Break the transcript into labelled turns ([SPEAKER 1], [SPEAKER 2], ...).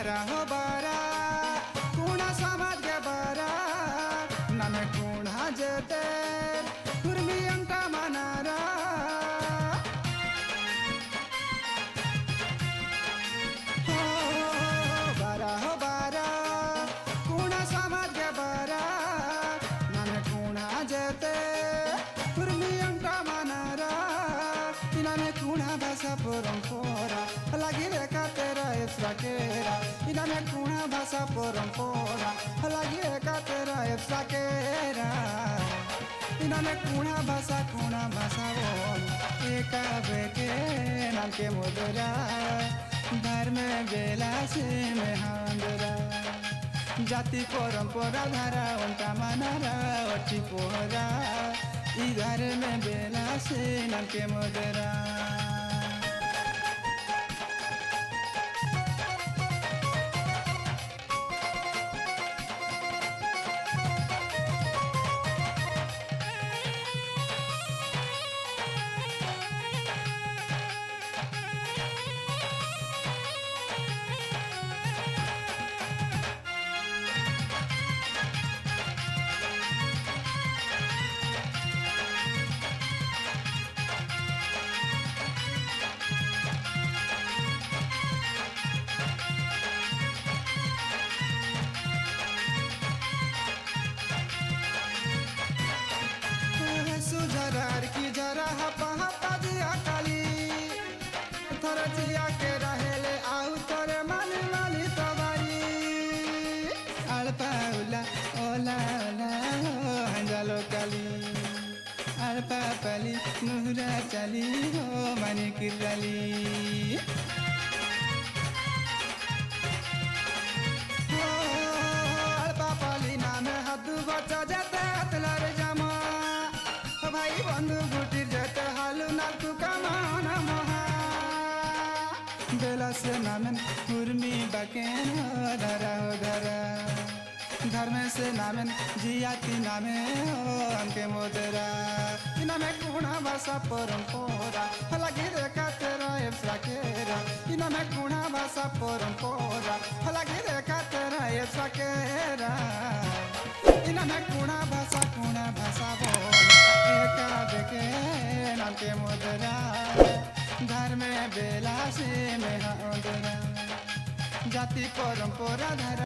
[SPEAKER 1] बारा हो बारा कुणा समाज गे बारा नमे कुणा जते कुर्मी अंका मनारा हो बारा कुणा समाज गे बारा नमे कुणा जते कुर्मी अंका मनारा इनामे कुणा भाषा परंपरा lagi dekatera efrakera iname kuna basa porompora lagi dekatera efrakera iname kuna basa bon eka beke nam ke modera dhar mein bela se mein handra jati porompora dhara unta manara ochi pohara idhar mein bela se nam ke modera सुझरार की जरा हपा हपा दिया काली थर जिया के रहेले आउ तोरे माली माली तवारी अल्पा उला ओला ओला हंजालो काली अल्पा पली नुहरा चली हो मानी किराली अल्पा पली नाम हद्दू बचा जाते हतलार जमा भाई बंधु गुटिर जते हालू नातु कमान महा बेला से नामन उर्मी बकेन हो धरा धर्म से नामन जियाती नामे हो हमके मोदरा इनामे कुणा भाषा परंपरा लगी देखा तेरा एफ्राकेरा इनामे कुणा भाषा परंपरा लगी देखा तेरा एफ्राकेरा इनामे कुणा भाषा बोल एका बेके नाम के मोदरा घर में बेला से में हांदरा जाति परंपरा धरा